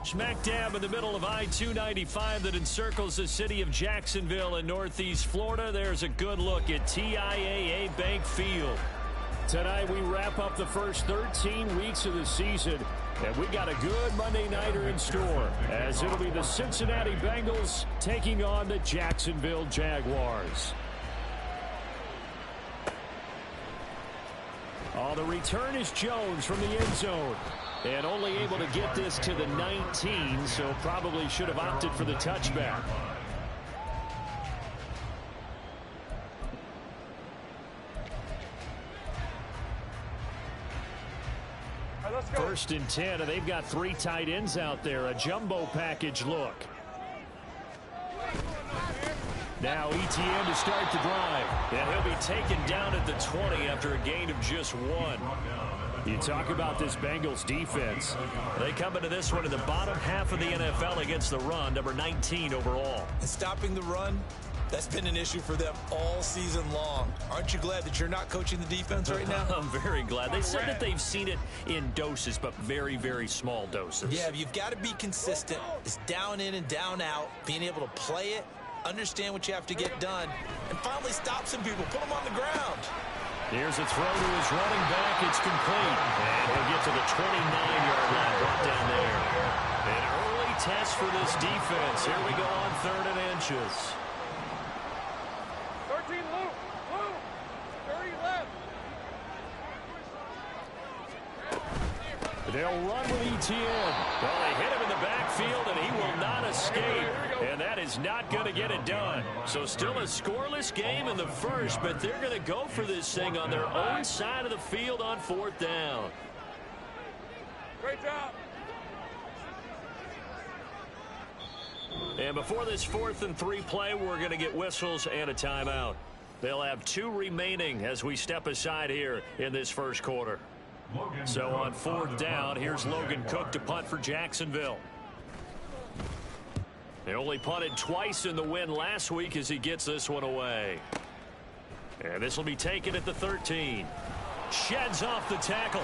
Smack dab in the middle of I-295 that encircles the city of Jacksonville in northeast Florida. There's a good look at TIAA Bank Field. Tonight we wrap up the first 13 weeks of the season, and we got a good Monday nighter in store, as it'll be the Cincinnati Bengals taking on the Jacksonville Jaguars. On the return is Jones from the end zone. And only able to get this to the 19, so probably should have opted for the touchback. Right, let's go. 1st and 10, and they've got 3 tight ends out there. A jumbo package look. Now ETN to start the drive. And he'll be taken down at the 20 after a gain of just 1. You talk about this Bengals defense. They come into this one in the bottom half of the NFL against the run, number 19 overall. And stopping the run, that's been an issue for them all season long. Aren't you glad that you're not coaching the defense right now? I'm very glad. They said that they've seen it in doses, but very, very small doses. Yeah, you've got to be consistent. It's down in and down out, being able to play it, understand what you have to get done, and finally stop some people, put them on the ground. Here's a throw to his running back. It's complete. And he'll get to the 29-yard line, brought down there. An early test for this defense. Here we go on 3rd and inches. 13, Luke. 30 left. They'll run with ETN. Well, they hit him in the backfield, and he will not escape. And that is not going to get it done. So still a scoreless game in the first, but they're going to go for this thing on their own side of the field on 4th down. Great job. And before this 4th and 3 play, we're going to get whistles and a timeout. They'll have 2 remaining as we step aside here in this first quarter. So on 4th down, here's Logan Cook to punt for Jacksonville. They only punted twice in the win last week as he gets this one away. And this will be taken at the 13. Sheds off the tackle.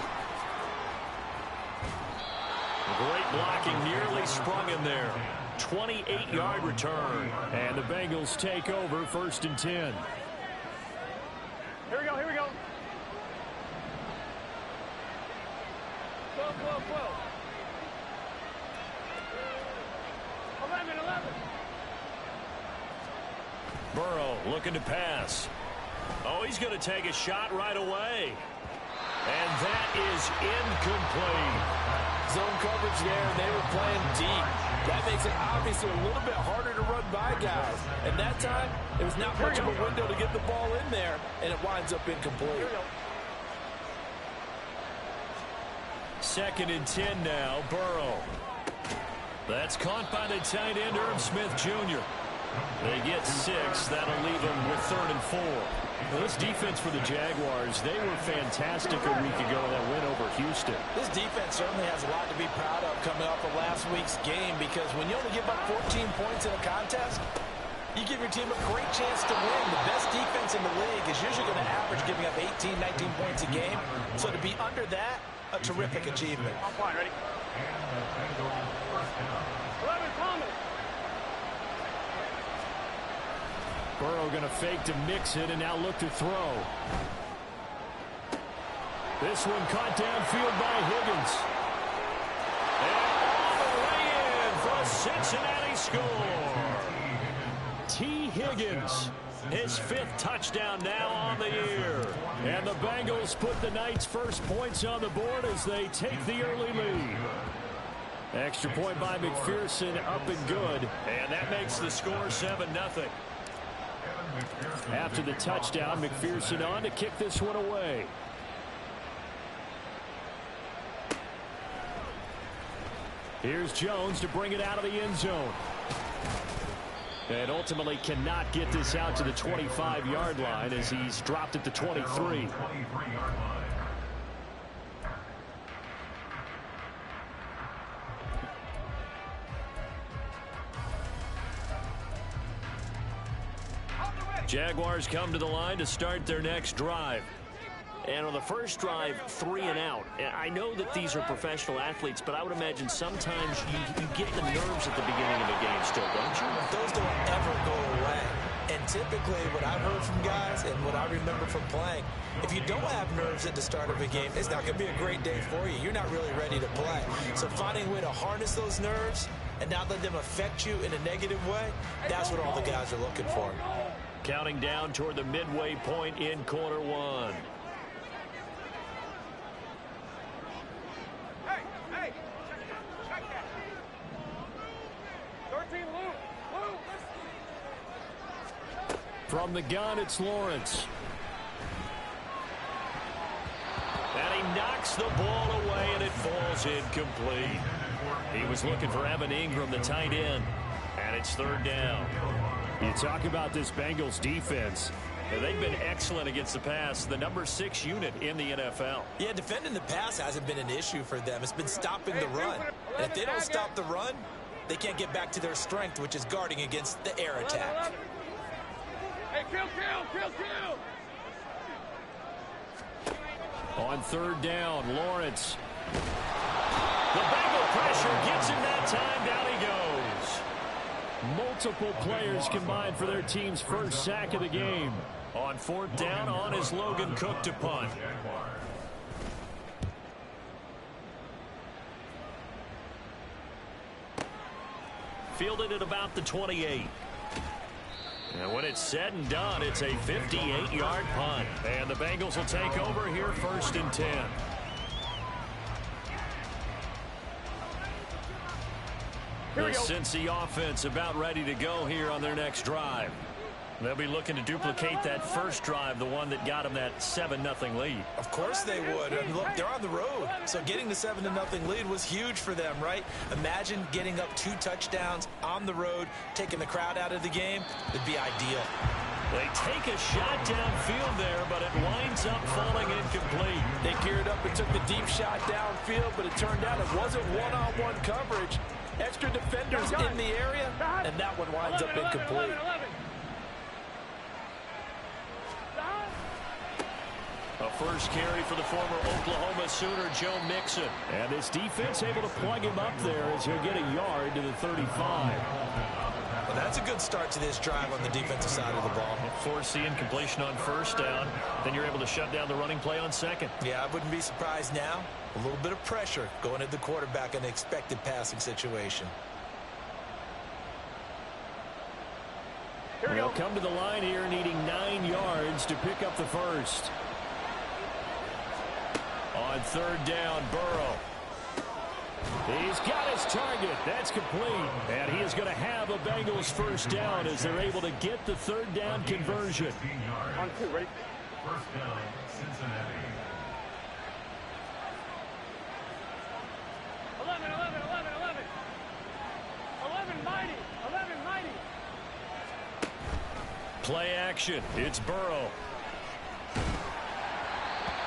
Great blocking, nearly sprung him there. 28-yard return. And the Bengals take over 1st and 10. Here we go, here we go. 12. 11. Burrow looking to pass. Oh, he's going to take a shot right away. And that is incomplete. Zone coverage there, and they were playing deep. That makes it obviously a little bit harder to run by guys. And that time, it was not much of a window to get the ball in there, and it winds up incomplete. 2nd and 10 now, Burrow. That's caught by the tight end, Irv Smith Jr. They get 6. That'll leave them with 3rd and 4. Well, this defense for the Jaguars, they were fantastic a week ago in that win over Houston. This defense certainly has a lot to be proud of coming off of last week's game, because when you only give up 14 points in a contest, you give your team a great chance to win. The best defense in the league is usually going to average giving up 18, 19 points a game. So to be under that, a terrific achievement. I'm fine, ready? 11, Thomas. Burrow going to fake to mix it and now look to throw. This one caught downfield by Higgins. And all the way in for a Cincinnati score. T. Higgins, his 5th touchdown now on the year. And the Bengals put the Knights' first points on the board as they take the early lead. Extra point by McPherson, up and good. And that makes the score 7-0. After the touchdown, McPherson on to kick this one away. Here's Jones to bring it out of the end zone. And ultimately cannot get this out to the 25-yard line as he's dropped at the 23. Jaguars come to the line to start their next drive. And on the first drive, 3 and out. I know that these are professional athletes, but I would imagine sometimes you get the nerves at the beginning of a game still, don't you? Those don't ever go away. And typically what I've heard from guys and what I remember from playing, if you don't have nerves at the start of a game, it's not going to be a great day for you. You're not really ready to play. So finding a way to harness those nerves and not let them affect you in a negative way, that's what all the guys are looking for. Counting down toward the midway point in quarter one. Hey, check that. 13 loop. From the gun, it's Lawrence. And he knocks the ball away, and it falls incomplete. He was looking for Evan Ingram, the tight end, and it's third down. You talk about this Bengals defense. They've been excellent against the pass, the number 6 unit in the NFL. Yeah, defending the pass hasn't been an issue for them. It's been stopping the run. And if they don't stop the run, they can't get back to their strength, which is guarding against the air attack. Hey, kill. On third down, Lawrence. The Bengal pressure gets him that time. Down he goes. Multiple players combined for their team's first sack of the game. On fourth down, on is Logan Cook to punt. Fielded at about the 28. And when it's said and done, it's a 58-yard punt. And the Bengals will take over here first and 10. The Cincy offense about ready to go here on their next drive. They'll be looking to duplicate that first drive, the one that got them that 7-0 lead. Of course they would. And look, they're on the road. So getting the 7-0 lead was huge for them, right? Imagine getting up 2 touchdowns on the road, taking the crowd out of the game. It'd be ideal. They take a shot downfield there, but it winds up falling incomplete. They geared up and took the deep shot downfield, but it turned out it wasn't one-on-one coverage. Extra defenders in the area, and that one winds up incomplete. A first carry for the former Oklahoma Sooner, Joe Mixon. And this defense able to plug him up there as he'll get a yard to the 35. Well, that's a good start to this drive on the defensive side of the ball. Force the incompletion on first down. Then you're able to shut down the running play on second. Yeah, I wouldn't be surprised now. A little bit of pressure going at the quarterback in an expected passing situation. They'll come to the line here needing 9 yards to pick up the first. On third down, Burrow. He's got his target. That's complete. And he is going to have a Bengals first down as they're able to get the third down conversion. On 2, ready? First down, Cincinnati. 11, mighty. Play action. It's Burrow.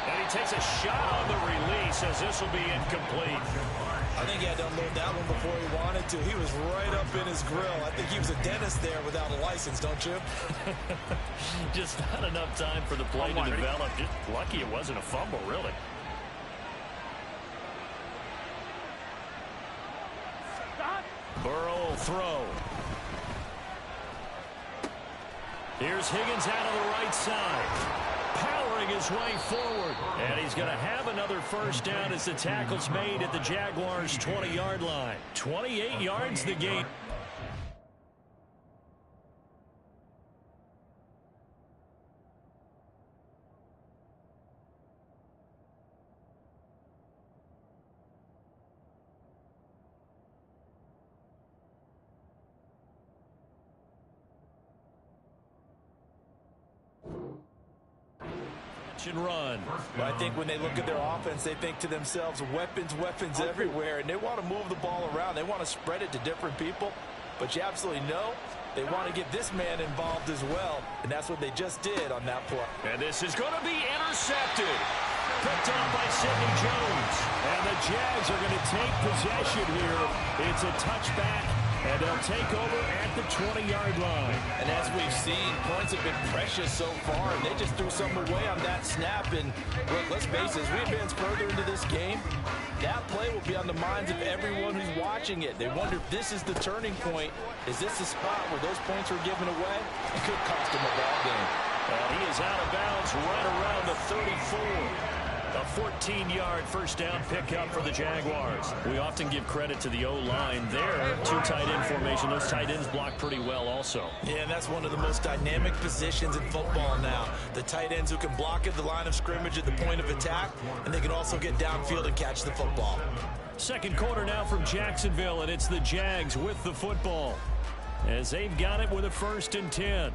And he takes a shot on the release as this will be incomplete. I think he had to unload that one before he wanted to. He was right up in his grill. I think he was a dentist there without a license, don't you? Just not enough time for the play to develop. Just lucky it wasn't a fumble, really. Burrow will throw. Here's Higgins out of the right side. Powering his way forward. And he's going to have another first down as the tackle's made at the Jaguars' 20-yard line. 28 yards the gain. And run. Well, I think when they look at their offense, they think to themselves, weapons everywhere, and they want to move the ball around. They want to spread it to different people, but you absolutely know they want to get this man involved as well, and that's what they just did on that play. And this is going to be intercepted. Picked up by Sidney Jones. And the Jags are going to take possession here. It's a touchback And they'll take over at the 20-yard line. And as we've seen, points have been precious so far, and they just threw some away on that snap. And look, let's face it, as we advance further into this game, that play will be on the minds of everyone who's watching it. They wonder if this is the turning point. Is this the spot where those points were given away? It could cost them a ball game. And he is out of bounds right around the 34. A 14-yard first down pickup for the Jaguars. We often give credit to the O-line there. Two tight end formation. Those tight ends block pretty well also. Yeah, and that's one of the most dynamic positions in football now. The tight ends who can block at the line of scrimmage at the point of attack, and they can also get downfield and catch the football. Second quarter now from Jacksonville, and it's the Jags with the football as they've got it with a 1st and 10.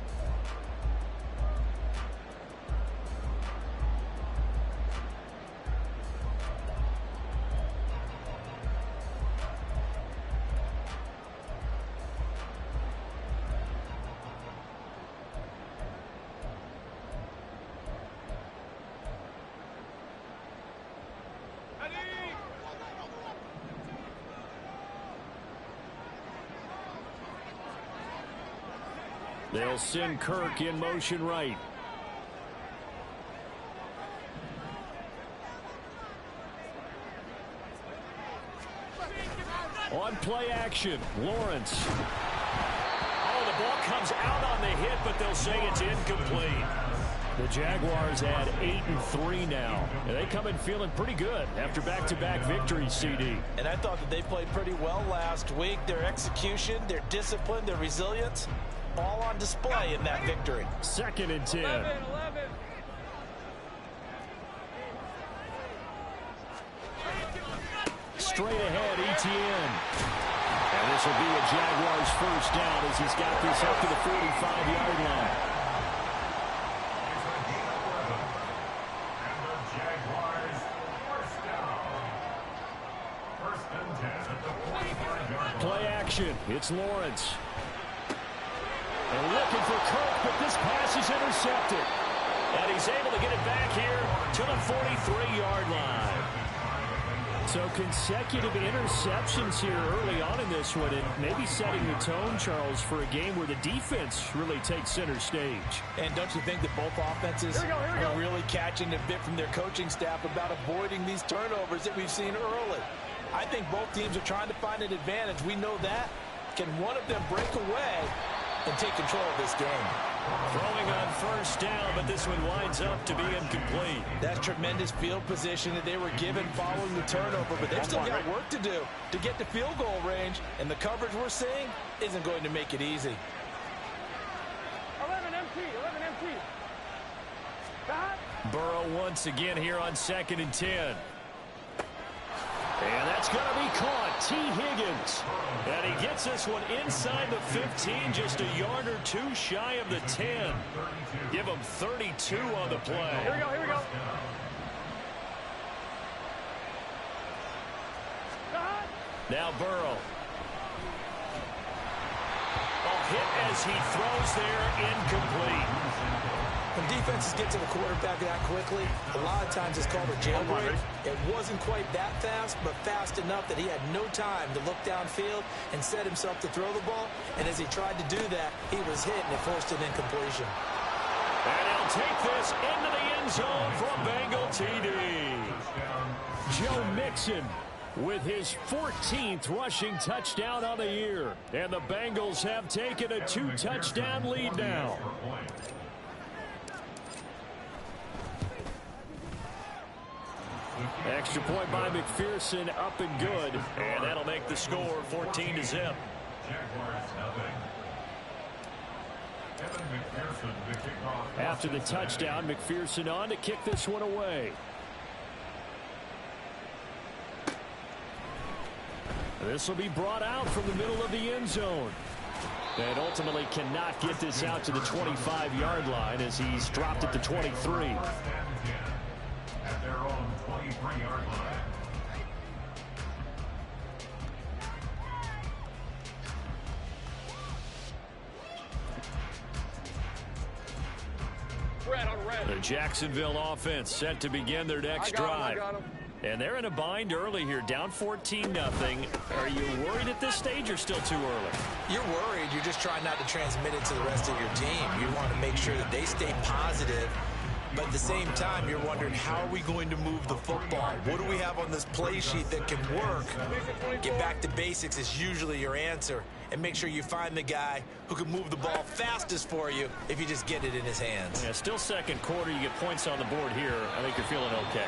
They'll send Kirk in motion right. On play action, Lawrence. Oh, the ball comes out on the hit, but they'll say it's incomplete. The Jaguars at 8-3 now. And they come in feeling pretty good after back-to-back victories, CD. And I thought that they played pretty well last week. Their execution, their discipline, their resilience, all on display in that victory. 2nd and 10. 11. Straight ahead, Etienne. And this will be a Jaguars first down as he's got this up to the 45-yard line. And the Jaguars first down. 1st and 10 at the 45-yard line. Play action. It's Lawrence. And looking for Kirk, but this pass is intercepted. And he's able to get it back here to the 43-yard line. So consecutive interceptions here early on in this one, and maybe setting the tone, Charles, for a game where the defense really takes center stage. And don't you think that both offenses are really catching a bit from their coaching staff about avoiding these turnovers that we've seen early? I think both teams are trying to find an advantage. We know that. Can one of them break away and take control of this game? Throwing on first down, but this one winds up to be incomplete. That's tremendous field position that they were given following the turnover, but they've still got work to do to get to field goal range, and the coverage we're seeing isn't going to make it easy. 11 empty. Burrow once again here on 2nd and 10. And that's going to be caught. T. Higgins. And he gets this one inside the 15, just a yard or two shy of the 10. Give him 32 on the play. Here we go. Now Burrow. A hit as he throws there, incomplete. When defenses get to the quarterback that quickly, a lot of times it's called a jailbreak. It wasn't quite that fast, but fast enough that he had no time to look downfield and set himself to throw the ball. And as he tried to do that, he was hit, and it forced an incompletion. And he'll take this into the end zone for a Bengal TD. Joe Mixon with his 14th rushing touchdown on the year. And the Bengals have taken a 2-touchdown lead now. Extra point by McPherson, up and good. And that'll make the score 14-0. Jaguars nothing. Evan McPherson, the kickoff. After the touchdown, McPherson on to kick this one away. This will be brought out from the middle of the end zone. And ultimately cannot get this out to the 25-yard line as he's dropped at the 23. At their own 23-yard line. Red on red. The Jacksonville offense set to begin their next drive. I got him. And they're in a bind early here, down 14-0. Are you worried at this stage or still too early? You're worried. You're just trying not to transmit it to the rest of your team. You want to make sure that they stay positive. But at the same time, you're wondering, how are we going to move the football? What do we have on this play sheet that can work? Get back to basics is usually your answer. And make sure you find the guy who can move the ball fastest for you if you just get it in his hands. Yeah, still second quarter. You get points on the board here. I think you're feeling okay.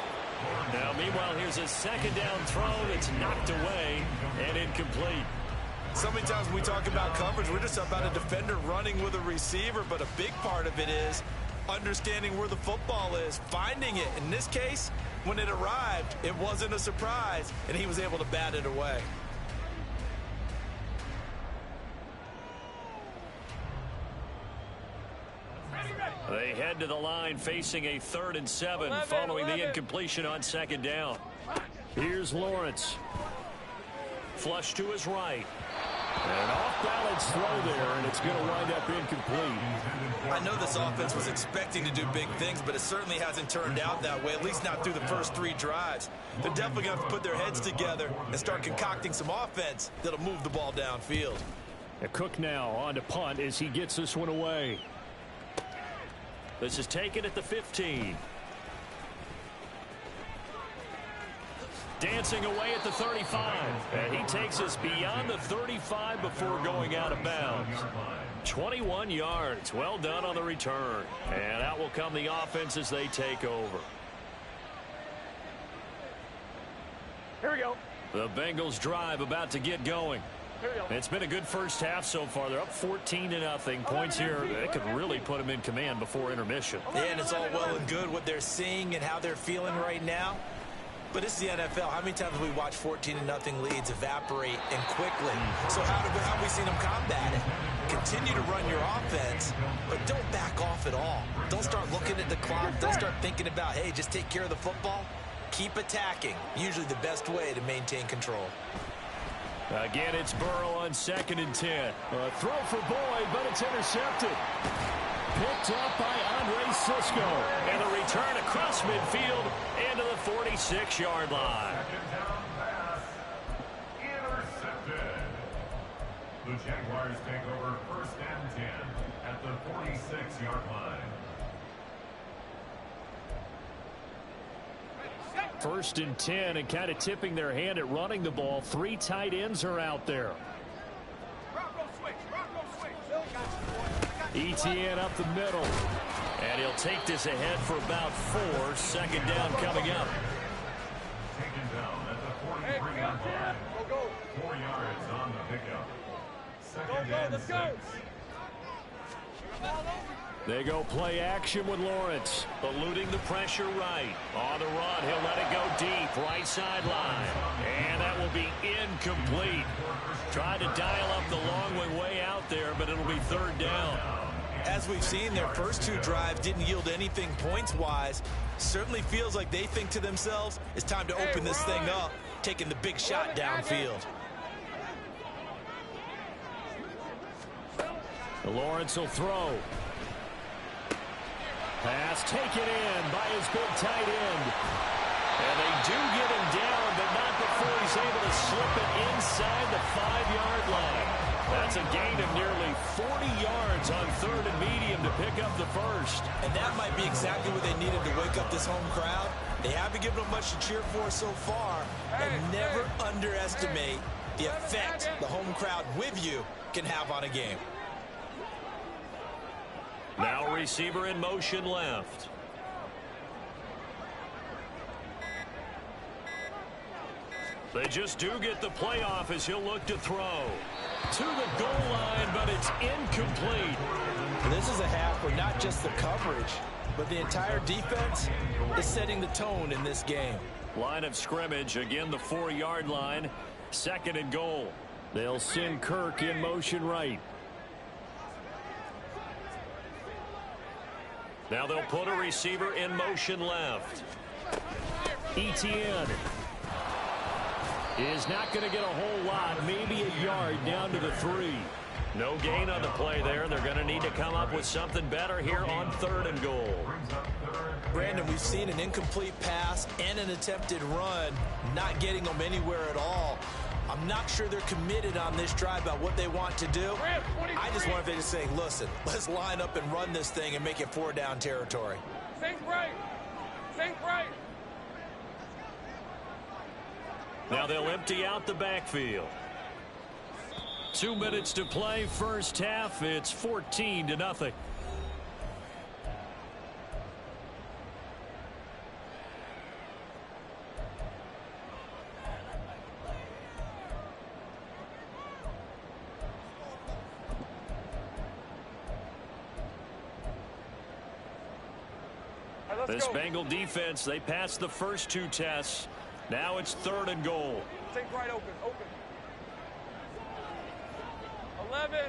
Now, meanwhile, here's a second down throw that's knocked away and incomplete. So many times when we talk about coverage, we're just about a defender running with a receiver, but a big part of it is understanding where the football is, finding it. In this case, when it arrived, it wasn't a surprise, and he was able to bat it away. They head to the line facing a 3rd and 7 following the incompletion on second down. Here's Lawrence. Flush to his right. An off-balance throw there, and it's going to wind up incomplete. I know this offense was expecting to do big things, but it certainly hasn't turned out that way, at least not through the first 3 drives. They're definitely going to have to put their heads together and start concocting some offense that'll move the ball downfield. Cook now on to punt as he gets this one away. This is taken at the 15. Dancing away at the 35. And he takes us beyond the 35 before going out of bounds. 21 yards. Well done on the return. And out will come the offense as they take over. Here we go. The Bengals drive about to get going. It's been a good first half so far. They're up 14-0. Points here, they could really put them in command before intermission. Yeah, and it's all well and good what they're seeing and how they're feeling right now. But this is the NFL. How many times have we watched 14-0 leads evaporate and quickly? So how have we seen them combat it? Continue to run your offense, but don't back off at all. Don't start looking at the clock. Don't start thinking about, hey, just take care of the football. Keep attacking. Usually the best way to maintain control. Again, it's Burrow on 2nd and 10. A throw for Boyd, but it's intercepted. Picked up by Andre Cisco. And the return across midfield into the 46-yard line. Second down pass. Intercepted. The Jaguars take over 1st and 10 at the 46-yard line. 1st and 10, and kind of tipping their hand at running the ball. 3 tight ends are out there. ETN up the middle. And he'll take this ahead for about 4. 2nd down coming up. Taken down at the 43-yard line. 4 yards on the pickup. 2nd and 6. They go play action with Lawrence. Eluding the pressure right. On the run, he'll let it go deep. Right sideline. And that will be incomplete. Tried to dial up the long way out there, but it'll be 3rd down. As we've seen, their first 2 drives didn't yield anything points-wise. Certainly feels like they think to themselves, it's time to open this thing up, taking the big shot downfield. Lawrence will throw. Pass taken in by his big tight end. And they do get him down, but not before he's able to slip it inside the 5-yard line. That's a gain of nearly 40 yards on 3rd and medium to pick up the 1st. And that might be exactly what they needed to wake up this home crowd. They haven't given them much to cheer for so far. And never underestimate the effect the home crowd with you can have on a game. Now receiver in motion left. They just do get the playoff as he'll look to throw. To the goal line, but it's incomplete. This is a half where not just the coverage, but the entire defense is setting the tone in this game. Line of scrimmage, again the 4-yard line. 2nd and goal. They'll send Kirk in motion right. Now they'll put a receiver in motion left. ETN is not going to get a whole lot, maybe a yard down to the 3. No gain on the play there. They're going to need to come up with something better here on 3rd and goal. Brandon, we've seen an incomplete pass and an attempted run, not getting them anywhere at all. I'm not sure they're committed on this drive about what they want to do. I just wonder if they just say, listen, let's line up and run this thing and make it 4-down territory. Think right. Think right. Now they'll empty out the backfield. 2 minutes to play, first half. It's 14-0. This Bengal defense, they passed the first 2 tests. Now it's 3rd and goal. Think right, open. 11.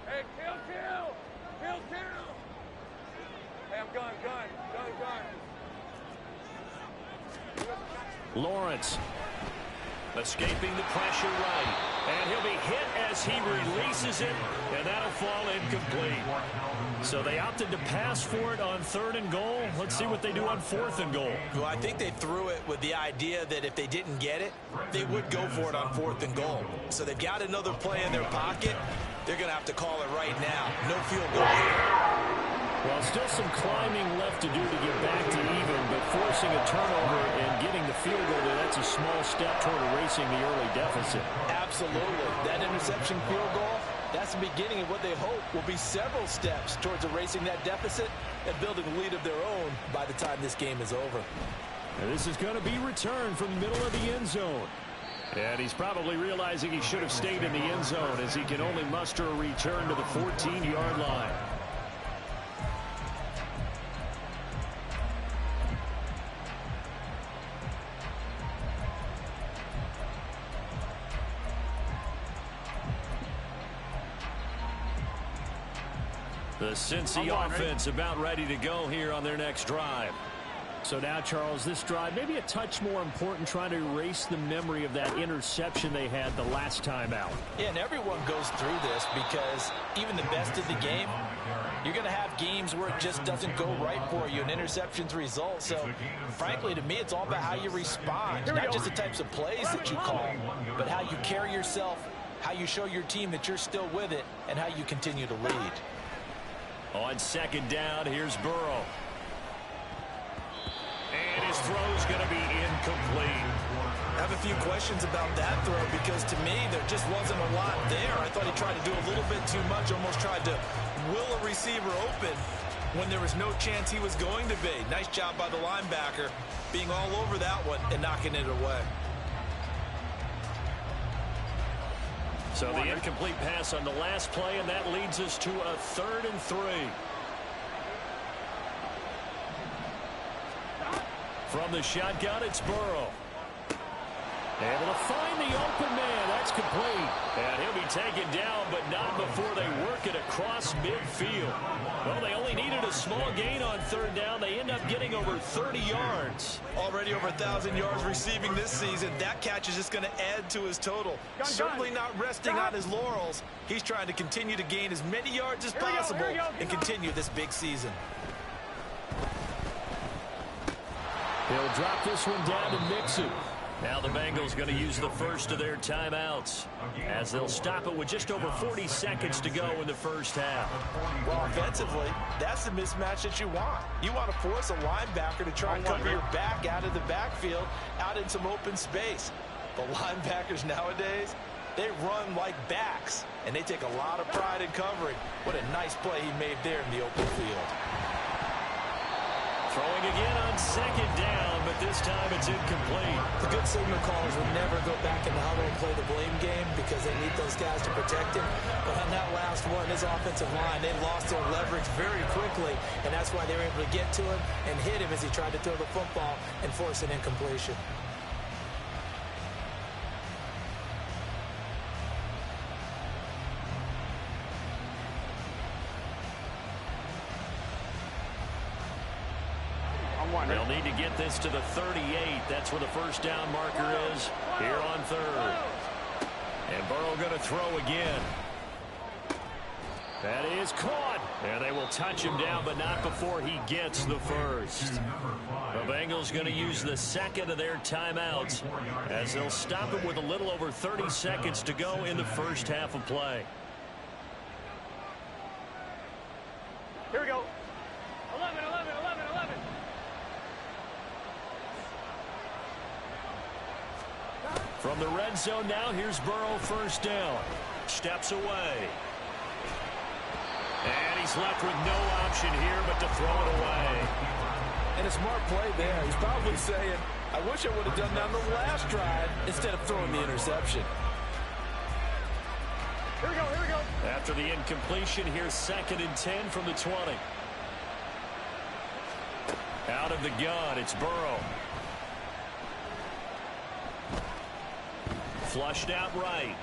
Hey, kill. Hey, I'm gun. Lawrence escaping the pressure right. And he'll be hit as he releases it, and that'll fall incomplete. So they opted to pass for it on 3rd and goal. Let's see what they do on 4th and goal. Well, I think they threw it with the idea that if they didn't get it, they would go for it on 4th and goal. So they've got another play in their pocket. They're going to have to call it right now. No field goal here. Well, still some climbing left to do to get back to even, but forcing a turnover and getting the field goal there, that's a small step toward erasing the early deficit. Absolutely. That interception field goal, that's the beginning of what they hope will be several steps towards erasing that deficit and building a lead of their own by the time this game is over. And this is going to be returned from the middle of the end zone. And he's probably realizing he should have stayed in the end zone as he can only muster a return to the 14-yard line. The Cincy offense about ready to go here on their next drive. So now, Charles, this drive maybe a touch more important, trying to erase the memory of that interception they had the last time out. Yeah, and everyone goes through this because even the best of the game, you're going to have games where it just doesn't go right for you, and interceptions result. So, frankly, to me, it's all about how you respond, not just the types of plays that you call, but how you carry yourself, how you show your team that you're still with it, and how you continue to lead. On 2nd down, here's Burrow. And his throw's going to be incomplete. I have a few questions about that throw because, to me, there just wasn't a lot there. I thought he tried to do a little bit too much, almost tried to will a receiver open when there was no chance he was going to be. Nice job by the linebacker being all over that one and knocking it away. So the incomplete pass on the last play, and that leads us to a 3rd and 3. From the shotgun, it's Burrow. Able to find the open man. That's complete. And he'll be taken down, but not before they work it across midfield. Well, they only needed a small gain on 3rd down. They end up getting over 30 yards. Already over 1,000 yards receiving this season. That catch is just going to add to his total. Certainly not resting on his laurels. He's trying to continue to gain as many yards as possible and continue this big season. He'll drop this one down to Mixon. Now the Bengals going to use the first of their timeouts as they'll stop it with just over 40 seconds to go in the first half. Well, offensively, that's the mismatch that you want. You want to force a linebacker to try and cover your back out of the backfield, out in some open space. The linebackers nowadays, they run like backs, and they take a lot of pride in covering. What a nice play he made there in the open field. Throwing again on 2nd down, but this time it's incomplete. The good signal callers would never go back in the huddle and play the blame game because they need those guys to protect him. But on that last one, his offensive line, they lost their leverage very quickly, and that's why they were able to get to him and hit him as he tried to throw the football and force an incompletion. They'll need to get this to the 38. That's where the first down marker is here on 3rd. And Burrow going to throw again. That is caught. And they will touch him down, but not before he gets the first. The Bengals going to use the second of their timeouts as they'll stop him with a little over 30 seconds to go in the first half of play. Here we go. 11, 11, 11, 11. From the red zone now, here's Burrow, first down. Steps away. And he's left with no option here but to throw it away. And a smart play there. He's probably saying, I wish I would have done that on the last drive instead of throwing the interception. Here we go, here we go. After the incompletion, here's 2nd and 10 from the 20. Out of the gun, it's Burrow. Flushed out right.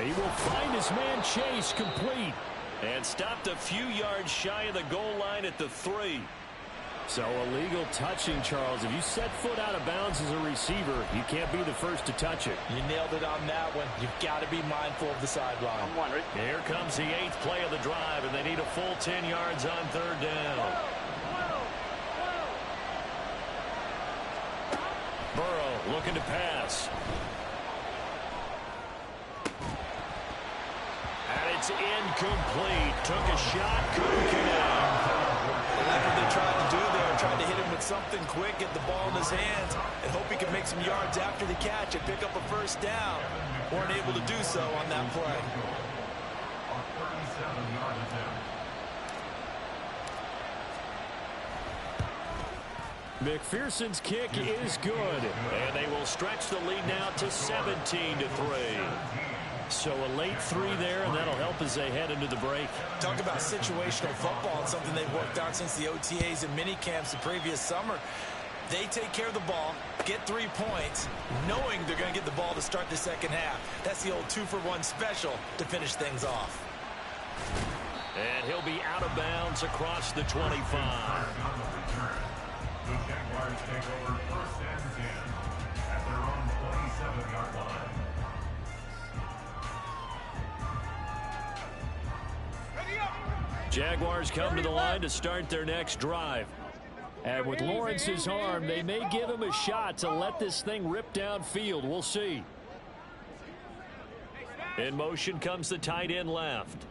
He will find his man Chase complete. And stopped a few yards shy of the goal line at the 3. So illegal touching, Charles. If you set foot out of bounds as a receiver, you can't be the first to touch it. You nailed it on that one. You've got to be mindful of the sideline. Here comes the 8th play of the drive, and they need a full 10 yards on 3rd down. Burrow looking to pass. And it's incomplete. Took a shot, couldn't connect. I like what they tried to do there. Tried to hit him with something quick, get the ball in his hands, and hope he can make some yards after the catch and pick up a first down. Weren't able to do so on that play. McPherson's kick is good, and they will stretch the lead now to 17-3. So a late 3 there, and that'll help as they head into the break. Talk about situational football. It's something they've worked out since the OTAs and mini camps the previous summer. They take care of the ball, get 3 points, knowing they're going to get the ball to start the second half. That's the old 2-for-1 special to finish things off. And he'll be out of bounds across the 25. The Jaguars take over 1st and 10 at their own 27-yard line. Jaguars come to the line to start their next drive. And with Lawrence's arm, they may give him a shot to let this thing rip downfield. We'll see. In motion comes the tight end left.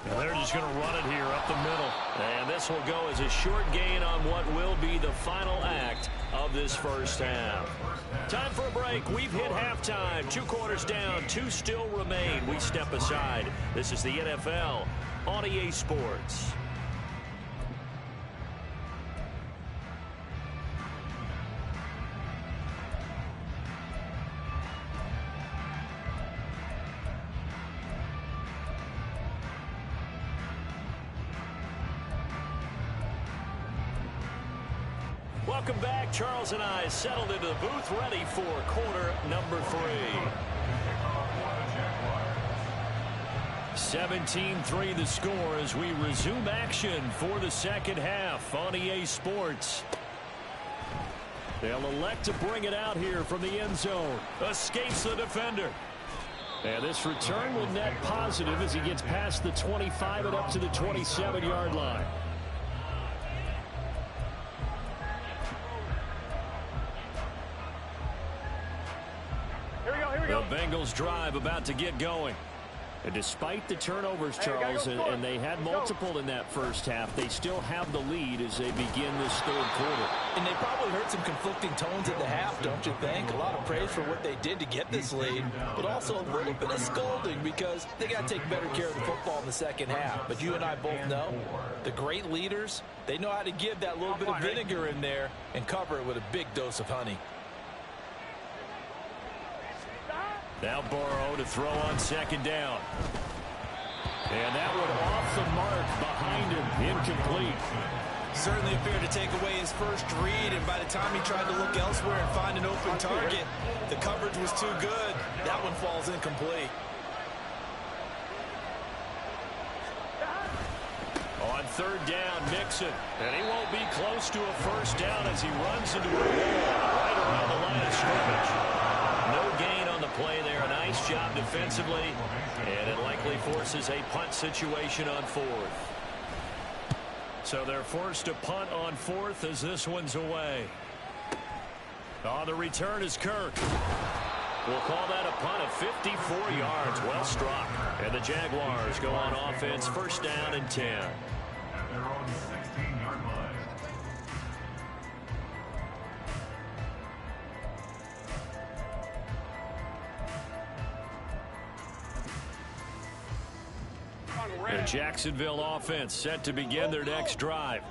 And they're just going to run it here up the middle. And this will go as a short gain on what will be the final act of this first half. Time for a break. We've hit halftime. 2 quarters down. 2 still remain. We step aside. This is the NFL on EA Sports. Welcome back. Charles and I settled into the booth, ready for quarter number 3. 17-3 the score as we resume action for the second half on EA Sports. They'll elect to bring it out here from the end zone. Escapes the defender. And this return will net positive as he gets past the 25 and up to the 27-yard line. The Bengals drive about to get going. And despite the turnovers, Charles, and they had multiple in that first half, they still have the lead as they begin this 3rd quarter. And they probably heard some conflicting tones at the half, don't you think? A lot of praise for what they did to get this lead, but also a little bit of scolding because they got to take better care of the football in the second half. But you and I both know the great leaders, they know how to give that little bit of vinegar in there and cover it with a big dose of honey. Now Burrow to throw on 2nd down. And that one off the mark behind him, incomplete. Certainly appeared to take away his first read, and by the time he tried to look elsewhere and find an open target, the coverage was too good. That one falls incomplete. On 3rd down, Mixon. And he won't be close to a first down as he runs into a wall right on the line of scrimmage. No gain on the play there. A nice job defensively, and it likely forces a punt situation on fourth. So they're forced to punt on fourth as this one's away. On the return is Kirk. We'll call that a punt of 54 yards. Well struck. And the Jaguars go on offense, first down and 10. At their own 16-yard line. The Jacksonville offense set to begin their next drive.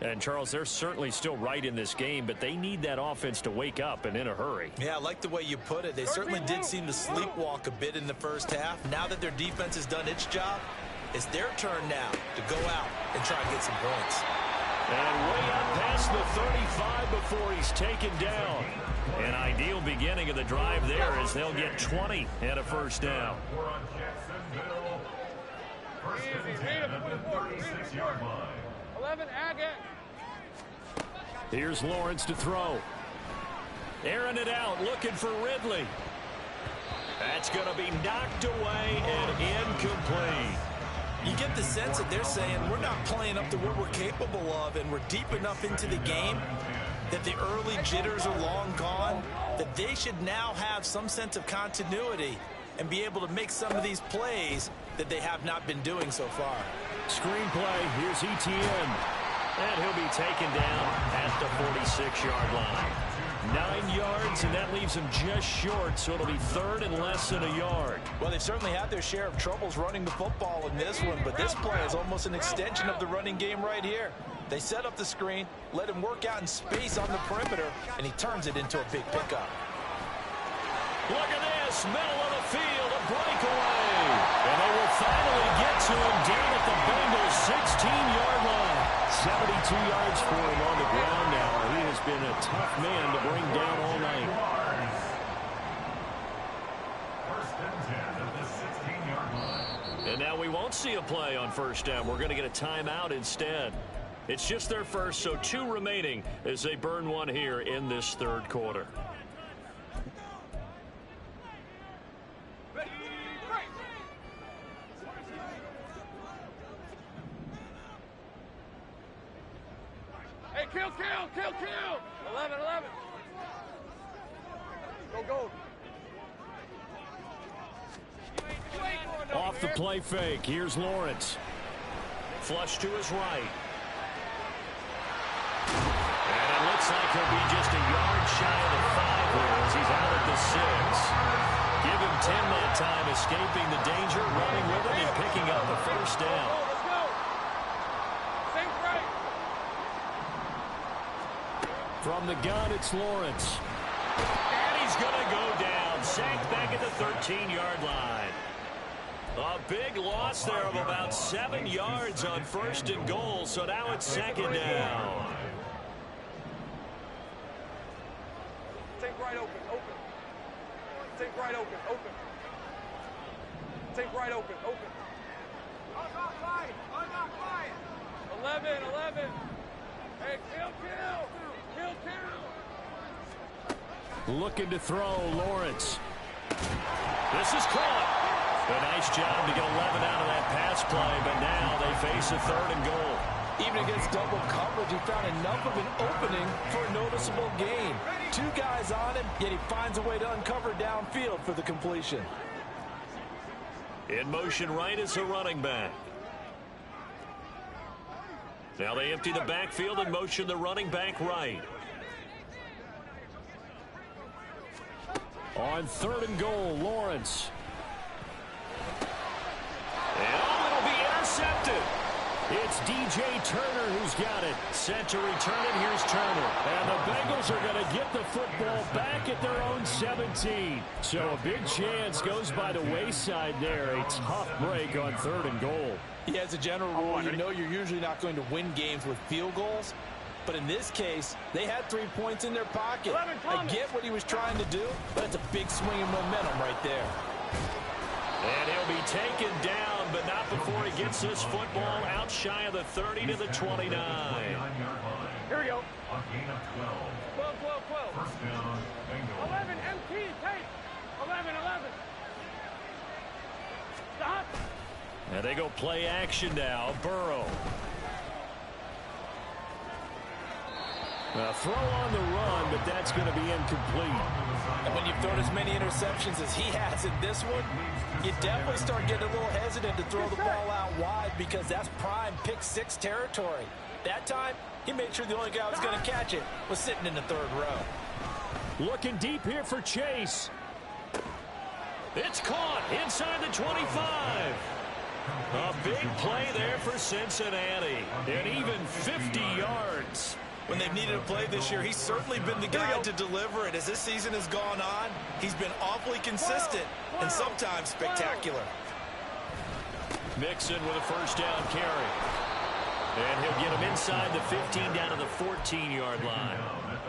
And, Charles, they're certainly still right in this game, but they need that offense to wake up and in a hurry. Yeah, I like the way you put it. They certainly did seem to sleepwalk a bit in the first half. Now that their defense has done its job, it's their turn now to go out and try and get some points. And way up past the 35 before he's taken down. An ideal beginning of the drive there as they'll get 20 and a first down. We're on Jacksonville. First and 10 at the 36-yard line. 11, Agate. Here's Lawrence to throw. Airing it out, looking for Ridley. That's going to be knocked away and incomplete. You get the sense that they're saying we're not playing up to what we're capable of, and we're deep enough into the game that the early jitters are long gone, that they should now have some sense of continuity and be able to make some of these plays that they have not been doing so far. Screenplay, here's Etienne. And he'll be taken down at the 46-yard line. 9 yards, and that leaves him just short, so it'll be third and less than a yard. Well, they've certainly had their share of troubles running the football in this one, but this play is almost an extension of the running game right here. They set up the screen, let him work out in space on the perimeter, and he turns it into a big pickup. Look at this, middle of the field, a breakaway. And they will finally get to him down at the Bengals' 16-yard line. 72 yards for him on the ground now. He has been a tough man to bring down all night. First and 10 at the 16-yard line. And now we won't see a play on first down. We're going to get a timeout instead. It's just their first, so 2 remaining as they burn one here in this third quarter. Hey, kill. 11. Go. Off the play fake, here's Lawrence. Flush to his right. And it looks like he'll be just a yard shy of the 5 here as he's out at the 6. Give him 10 that time, escaping the danger, running with him, and picking up the first down. Let's go. Think right. From the gun, it's Lawrence. And he's going to go down. Sacked back at the 13-yard line. A big loss there of about 7 yards on first and goal, so now it's second down. Think right open. Think right open. Think right open. I'm not quiet. 11. Hey, kill. Looking to throw, Lawrence. This is caught. A nice job to get 11 out of that pass play, but now they face a third and goal. Even against double coverage, he found enough of an opening for a noticeable gain. 2 guys on him, yet he finds a way to uncover downfield for the completion. In motion right is the running back. Now they empty the backfield and motion the running back right. On third and goal, Lawrence. And it'll be intercepted. It's DJ Turner who's got it. Set to return it. Here's Turner. And the Bengals are going to get the football back at their own 17. So a big chance goes by the wayside there. A tough break on third and goal. Yeah, as a general rule, you know you're usually not going to win games with field goals. But in this case, they had 3 points in their pocket. I get what he was trying to do, but it's a big swing of momentum right there. And he'll be taken down around, but not before he gets this football out shy of the 30 to the 29. Here we go. A gain of 12. 12, 12, 12. First down, Bengals. 11, MT, tape. 11, 11. Stop. And they go play action now. Burrow. A throw on the run, but that's going to be incomplete. And when you've thrown as many interceptions as he has in this one, you definitely start getting a little hesitant to throw the ball out wide because that's prime pick six territory. That time, he made sure the only guy who was going to catch it was sitting in the third row. Looking deep here for Chase. It's caught inside the 25. A big play there for Cincinnati. And even 50 yards. When they've needed a play this year, he's certainly been the guy to deliver it. As this season has gone on, he's been awfully consistent and sometimes spectacular. Mixon with a first down carry. And he'll get him inside the 15 down to the 14-yard line.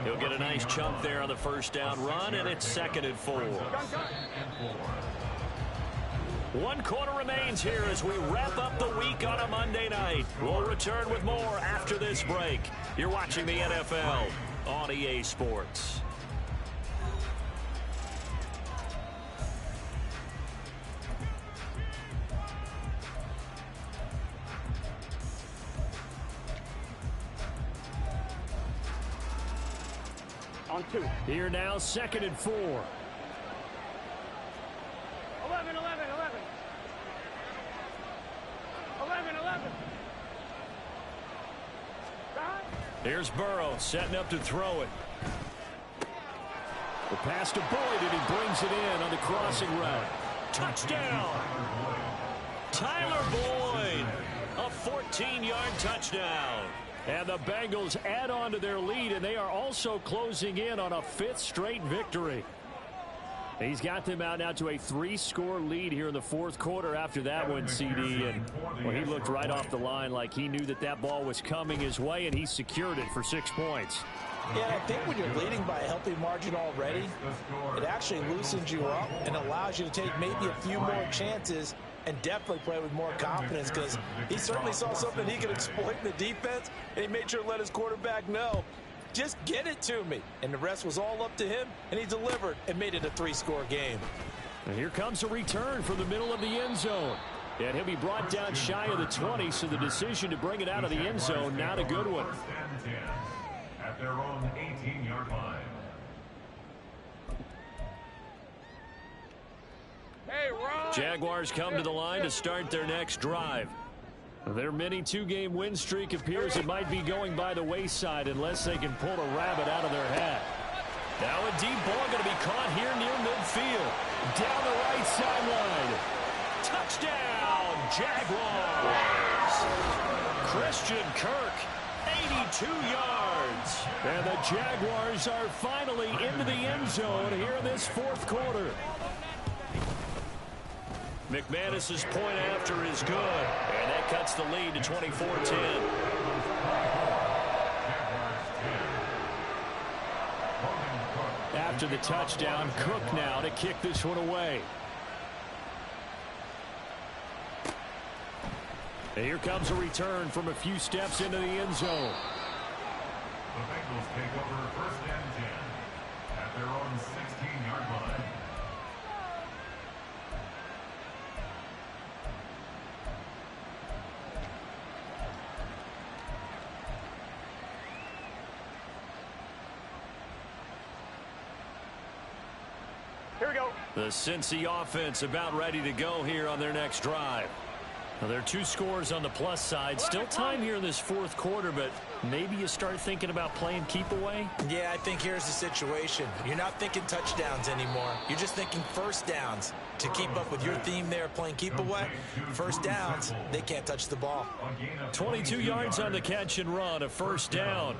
He'll get a nice chunk there on the first down run, and it's 2nd and 4. 1 quarter remains here as we wrap up the week on a Monday night. We'll return with more after this break. You're watching the NFL on EA Sports. On 2. Here now, 2nd and 4. 11, 11, 11. 11, 11. Stop. Here's Burrow setting up to throw it. The pass to Boyd, and he brings it in on the crossing route. Touchdown! Tyler Boyd, a 14-yard touchdown. And the Bengals add on to their lead, and they are also closing in on a 5th straight victory. He's got them out now to a 3-score lead here in the 4th quarter after that one, CD. And well, he looked right off the line like he knew that that ball was coming his way, and he secured it for 6 points. Yeah, I think when you're leading by a healthy margin already, it actually loosens you up and allows you to take maybe a few more chances and definitely play with more confidence because he certainly saw something he could exploit in the defense, and he made sure to let his quarterback know, just get it to me. And the rest was all up to him, and he delivered and made it a 3-score game. And here comes a return from the middle of the end zone. And he'll be brought down shy of the 20, so the decision to bring it out of the end zone, not a good one. First and 10 at their own 18-yard line. Hey, Ron. Jaguars come to the line to start their next drive. Their mini 2-game win streak appears it might be going by the wayside unless they can pull a rabbit out of their hat. Now a deep ball going to be caught here near midfield. Down the right sideline. Touchdown, Jaguars. Christian Kirk, 82 yards. And the Jaguars are finally into the end zone here in this 4th quarter. McManus's point after is good, and that cuts the lead to 24-10. After the touchdown, Cook now to kick this one away. And here comes a return from a few steps into the end zone. The Bengals take over 1st and 10 at their own 16-yard line. Here we go. The Cincy offense about ready to go here on their next drive. Now, there are 2 scores on the plus side. Still time here in this 4th quarter, but maybe you start thinking about playing keep away? Yeah, I think here's the situation. You're not thinking touchdowns anymore. You're just thinking first downs. To keep up with your theme there, playing keep away, first downs, they can't touch the ball. 22 yards on the catch and run, a first down.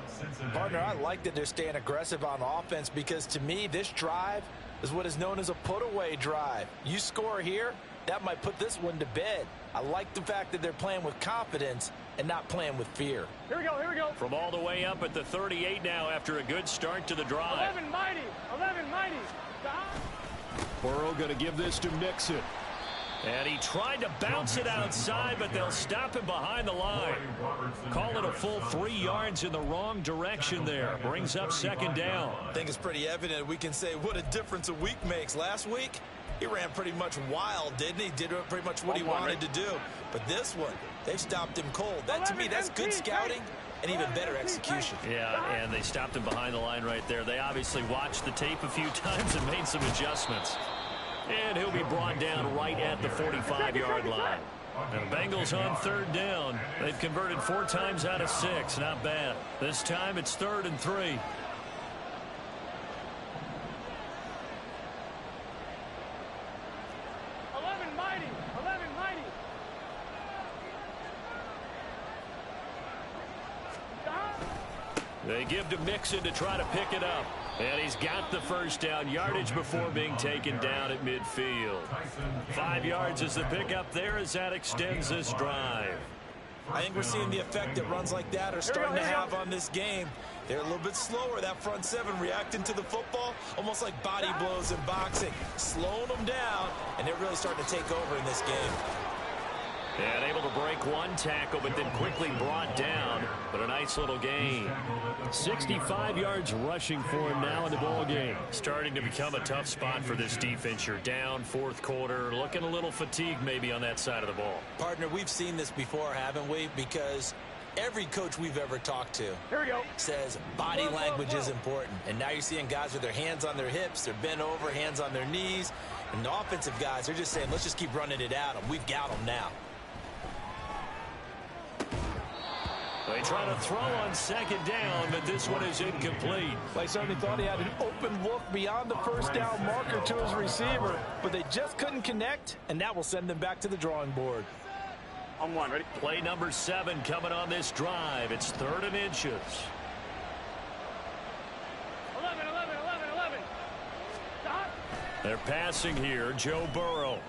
Partner, I like that they're staying aggressive on offense because to me, this drive is what is known as a put-away drive. You score here, that might put this one to bed. I like the fact that they're playing with confidence and not playing with fear. Here we go, here we go. From all the way up at the 38 now after a good start to the drive. 11 mighty, 11 mighty. Stop. Burrow going to give this to Mixon. And he tried to bounce it outside, but they'll stop him behind the line. Call it a full 3 yards in the wrong direction there. Brings up second down. I think it's pretty evident we can say what a difference a week makes. Last week, he ran pretty much wild, didn't he? Did pretty much what he wanted to do. But this one, they've stopped him cold. That, to me, that's good scouting and even better execution. Yeah, and they stopped him behind the line right there. They obviously watched the tape a few times and made some adjustments. And he'll be brought down right at the 45-yard line. And the Bengals on third down. They've converted 4 times out of 6. Not bad. This time it's 3rd and 3. 11 mighty. 11 mighty. They give to Mixon to try to pick it up. And he's got the first down, yardage before being taken down at midfield. 5 yards is the pickup there as that extends this drive. I think we're seeing the effect that runs like that are starting to have on this game. They're a little bit slower, that front 7 reacting to the football, almost like body blows in boxing, slowing them down, and they're really starting to take over in this game. And able to break 1 tackle, but then quickly brought down. But a nice little gain. 65 yards rushing for him now in the ball game. Starting to become a tough spot for this defense. You're down 4th quarter, looking a little fatigued maybe on that side of the ball. Partner, we've seen this before, haven't we? Because every coach we've ever talked to says body language is important. And now you're seeing guys with their hands on their hips, they're bent over, hands on their knees. And the offensive guys, they're just saying, let's just keep running it at them. We've got them now. They try to throw on 2nd down, but this one is incomplete. They certainly thought he had an open look beyond the first down marker to his receiver, but they just couldn't connect, and that will send them back to the drawing board. On 1, ready? Play number 7 coming on this drive. It's 3rd and inches. 11, 11, 11, 11. Stop. They're passing here. Joe Burrow.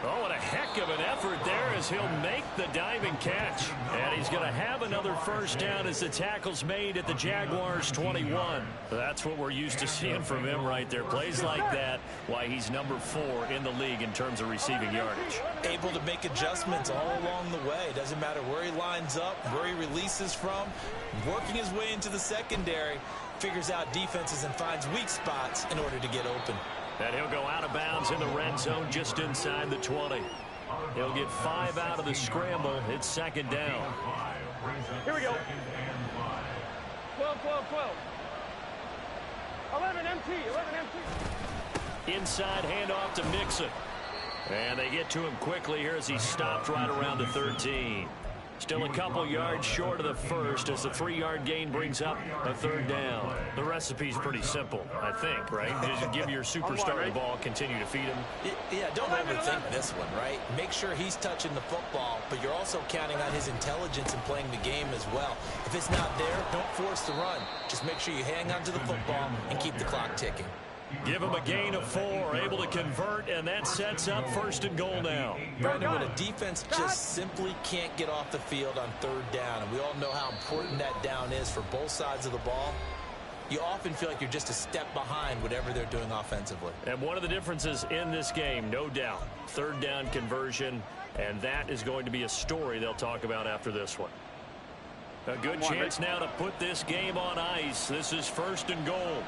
Oh, what a heck of an effort there as he'll make the diving catch. And he's going to have another first down as the tackle's made at the Jaguars 21. That's what we're used to seeing from him right there. Plays like that, why he's number 4 in the league in terms of receiving yardage. Able to make adjustments all along the way. Doesn't matter where he lines up, where he releases from. Working his way into the secondary, figures out defenses and finds weak spots in order to get open. And he'll go out of bounds in the red zone just inside the 20. He'll get 5 out of the scramble. It's 2nd down. Here we go. 12, 12, 12. 11 MT, 11 MT. Inside handoff to Mixon. And they get to him quickly here as he stopped right around the 13. Still a couple yards short of the first as the 3-yard gain brings up a 3rd down. The recipe's pretty simple, I think, right? Just give your superstar the ball, continue to feed him. Yeah, don't overthink this one, right? Make sure he's touching the football, but you're also counting on his intelligence in playing the game as well. If it's not there, don't force the run. Just make sure you hang on to the football and keep the clock ticking. Give him a gain of 4, able to convert, and that sets up 1st and goal now. Brandon, when a defense just simply can't get off the field on 3rd down, and we all know how important that down is for both sides of the ball, you often feel like you're just a step behind whatever they're doing offensively. And one of the differences in this game, no doubt, 3rd down conversion, and that is going to be a story they'll talk about after this one. A good chance now to put this game on ice. This is 1st and goal.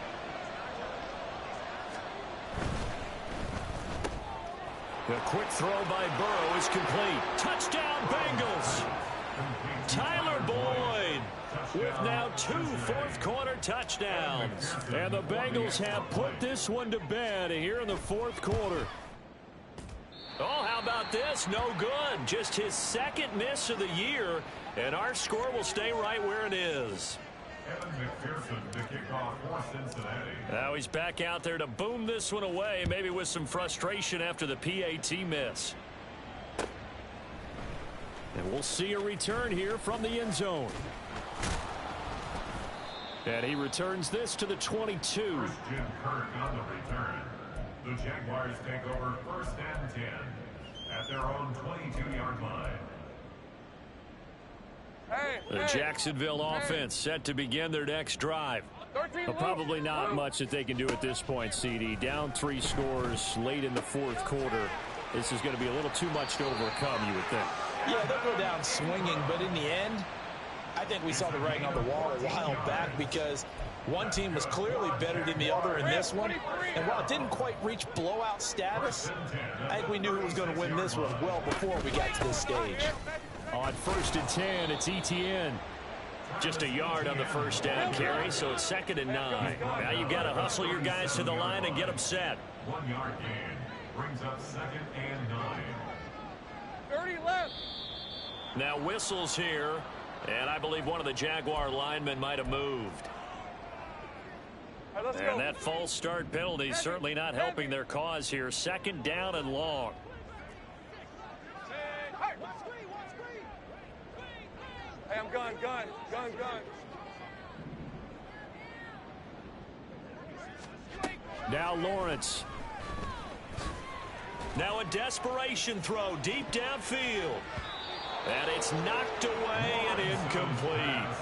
The quick throw by Burrow is complete. Touchdown, Bengals. Tyler Boyd with now 2 fourth-quarter touchdowns. And the Bengals have put this one to bed here in the 4th quarter. Oh, how about this? No good. Just his 2nd miss of the year, and our score will stay right where it is. Now he's back out there to boom this one away, maybe with some frustration after the PAT miss. And we'll see a return here from the end zone. And he returns this to the 22. Christian Kirk on the return. The Jaguars take over 1st and 10 at their own 22-yard line. The Jacksonville offense set to begin their next drive. But probably not much that they can do at this point, CD. Down 3 scores late in the 4th quarter. This is going to be a little too much to overcome, you would think. Yeah, they'll go down swinging, but in the end, I think we saw the writing on the wall a while back because one team was clearly better than the other in this one. And while it didn't quite reach blowout status, I think we knew who was going to win this one well before we got to this stage. On 1st and 10, it's ETN. Just a yard on the first down carry, so it's 2nd and 9. Now you've got to hustle your guys to the line and get them set. 1 yard gain brings up 2nd and 9. 30 left. Now whistles here, and I believe one of the Jaguar linemen might have moved. All right, let's And go. that false start penalty is certainly not helping their cause here. 2nd down and long. Hey, I'm gun. Now Lawrence. Now a desperation throw deep downfield. And it's knocked away and incomplete.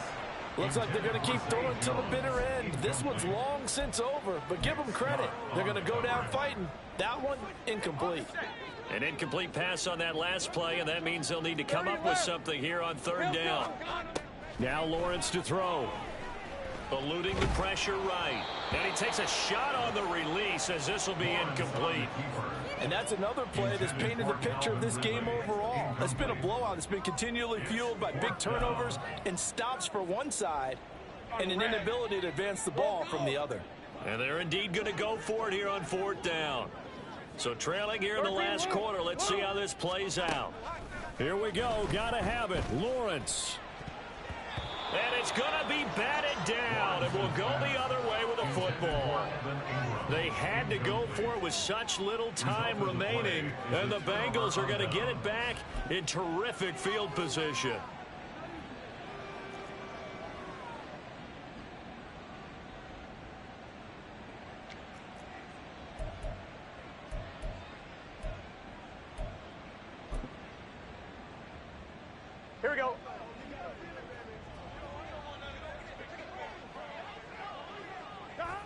Looks like they're going to keep throwing to the bitter end. This one's long since over, but give them credit. They're going to go down fighting. That one, incomplete. An incomplete pass on that last play, and that means they'll need to come up with something here on 3rd down. Now Lawrence to throw. Eluding the pressure right. And he takes a shot on the release as this will be incomplete. And that's another play that's painted the picture of this game overall. It's been a blowout. It's been continually fueled by big turnovers and stops for one side and an inability to advance the ball from the other. And they're indeed going to go for it here on 4th down. So trailing here in the last quarter. Let's see how this plays out. Here we go. Got to have it. Lawrence. And it's going to be batted down. It will go the other way with a football. They had to go for it with such little time remaining. And the Bengals are going to get it back in terrific field position. Here we go.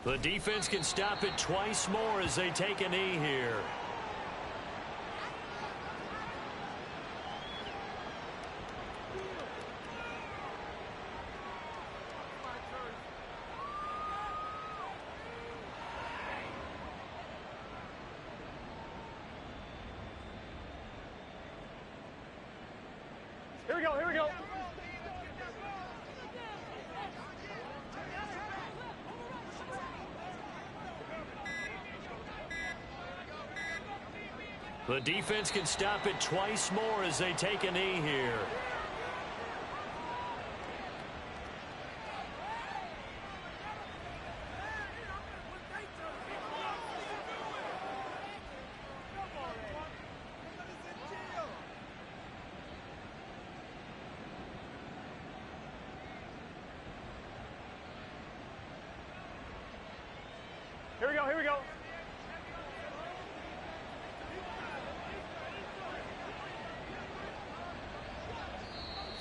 The defense can stop it twice more as they take a knee here. Here we go. The defense can stop it twice more as they take a knee here. Here we go.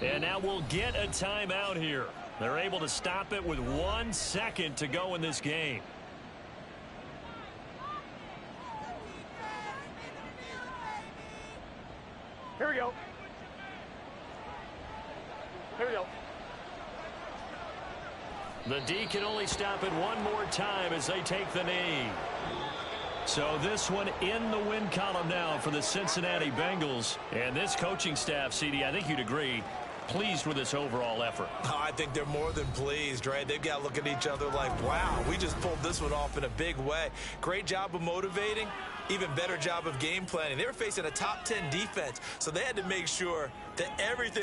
And now we'll get a timeout here. They're able to stop it with 1 second to go in this game. Here we go. The D can only stop it one more time as they take the knee. So this one in the win column now for the Cincinnati Bengals. And this coaching staff, CD, I think you'd agree, pleased with this overall effort. I think they're more than pleased, right? They've got to look at each other like, wow, we just pulled this one off in a big way. Great job of motivating, even better job of game planning. They were facing a top 10 defense, so they had to make sure that everything